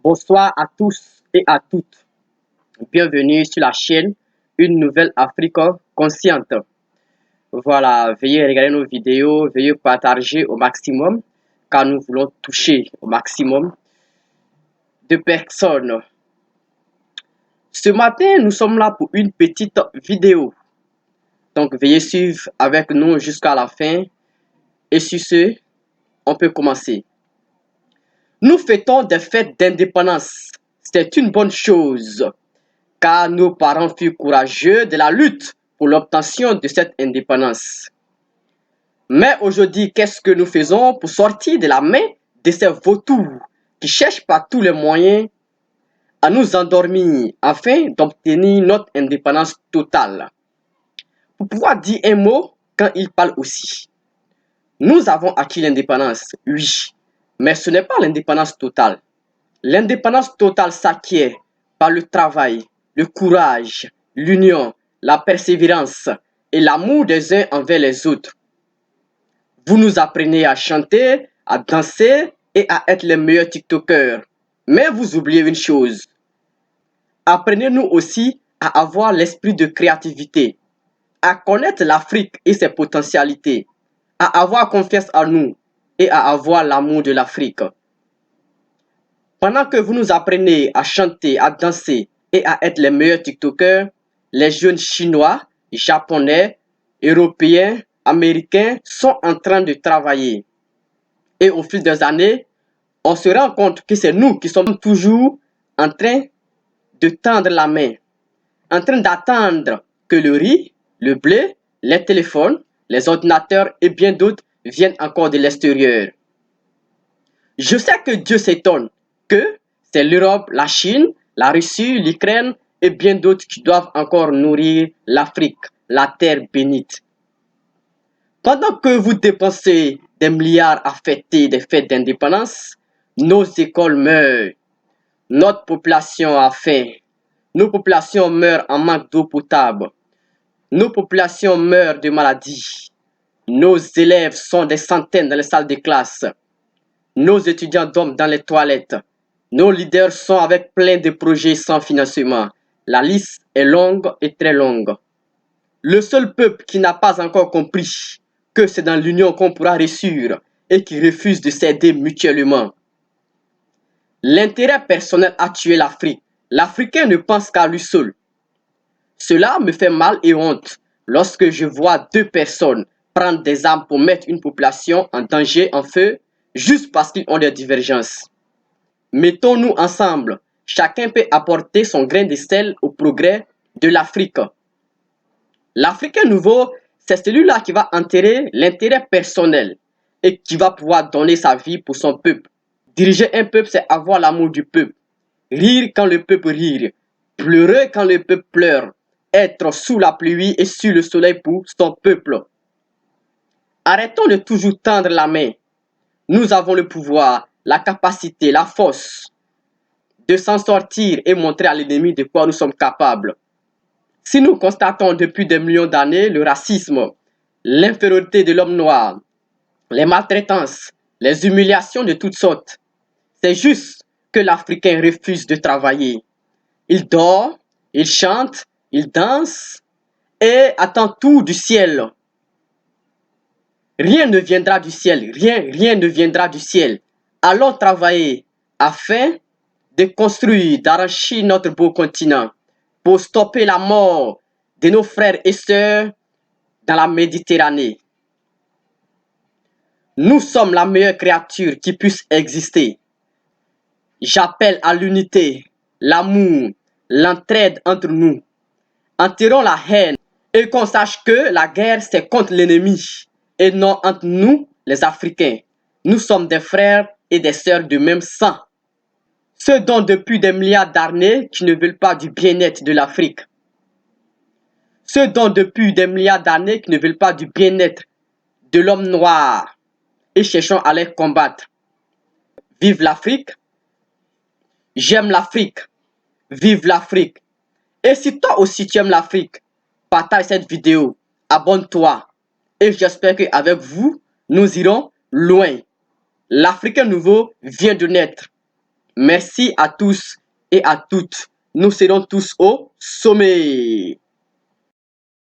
Bonsoir à tous et à toutes. Bienvenue sur la chaîne Une Nouvelle Afrique Consciente. Voilà, veuillez regarder nos vidéos, veuillez partager au maximum car nous voulons toucher au maximum de personnes. Ce matin, nous sommes là pour une petite vidéo. Donc, veuillez suivre avec nous jusqu'à la fin. Et sur ce, on peut commencer. Nous fêtons des fêtes d'indépendance. C'est une bonne chose, car nos parents furent courageux de la lutte pour l'obtention de cette indépendance. Mais aujourd'hui, qu'est-ce que nous faisons pour sortir de la main de ces vautours qui cherchent par tous les moyens à nous endormir afin d'obtenir notre indépendance totale? Pour pouvoir dire un mot quand ils parlent aussi. Nous avons acquis l'indépendance, oui, mais ce n'est pas l'indépendance totale. L'indépendance totale s'acquiert par le travail, le courage, l'union, la persévérance et l'amour des uns envers les autres. Vous nous apprenez à chanter, à danser et à être les meilleurs TikTokers. Mais vous oubliez une chose. Apprenez-nous aussi à avoir l'esprit de créativité, à connaître l'Afrique et ses potentialités, à avoir confiance en nous et à avoir l'amour de l'Afrique. Pendant que vous nous apprenez à chanter, à danser et à être les meilleurs TikTokers, les jeunes Chinois, Japonais, Européens, Américains sont en train de travailler. Et au fil des années, on se rend compte que c'est nous qui sommes toujours en train de tendre la main, en train d'attendre que le riz, le blé, les téléphones, les ordinateurs et bien d'autres viennent encore de l'extérieur. Je sais que Dieu s'étonne que c'est l'Europe, la Chine, la Russie, l'Ukraine et bien d'autres qui doivent encore nourrir l'Afrique, la terre bénite. Pendant que vous dépensez des milliards à fêter des fêtes d'indépendance, nos écoles meurent, notre population a faim, nos populations meurent en manque d'eau potable, nos populations meurent de maladies, nos élèves sont des centaines dans les salles de classe, nos étudiants dorment dans les toilettes, nos leaders sont avec plein de projets sans financement. La liste est longue et très longue. Le seul peuple qui n'a pas encore compris que c'est dans l'union qu'on pourra réussir et qui refuse de s'aider mutuellement. L'intérêt personnel a tué l'Afrique. L'Africain ne pense qu'à lui seul. Cela me fait mal et honte lorsque je vois deux personnes prendre des armes pour mettre une population en danger, en feu, juste parce qu'ils ont des divergences. Mettons-nous ensemble. Chacun peut apporter son grain de sel au progrès de l'Afrique. L'Africain nouveau, c'est celui-là qui va enterrer l'intérêt personnel et qui va pouvoir donner sa vie pour son peuple. Diriger un peuple, c'est avoir l'amour du peuple. Rire quand le peuple rit. Pleurer quand le peuple pleure. Être sous la pluie et sous le soleil pour son peuple. Arrêtons de toujours tendre la main. Nous avons le pouvoir, la capacité, la force de s'en sortir et montrer à l'ennemi de quoi nous sommes capables. Si nous constatons depuis des millions d'années le racisme, l'infériorité de l'homme noir, les maltraitances, les humiliations de toutes sortes, c'est juste que l'Africain refuse de travailler. Il dort, il chante, il danse et attend tout du ciel. Rien ne viendra du ciel, rien ne viendra du ciel. Allons travailler afin de construire, d'arracher notre beau continent pour stopper la mort de nos frères et sœurs dans la Méditerranée. Nous sommes la meilleure créature qui puisse exister. J'appelle à l'unité, l'amour, l'entraide entre nous. Enterrons la haine et qu'on sache que la guerre c'est contre l'ennemi et non entre nous les Africains. Nous sommes des frères et des sœurs du même sang. Ceux dont depuis des milliards d'années qui ne veulent pas du bien-être de l'Afrique. Ceux dont depuis des milliards d'années qui ne veulent pas du bien-être de l'homme noir et cherchons à les combattre. Vive l'Afrique! J'aime l'Afrique! Vive l'Afrique! Et si toi aussi tu aimes l'Afrique, partage cette vidéo, abonne-toi et j'espère qu'avec vous, nous irons loin. L'Africain nouveau vient de naître. Merci à tous et à toutes. Nous serons tous au sommet.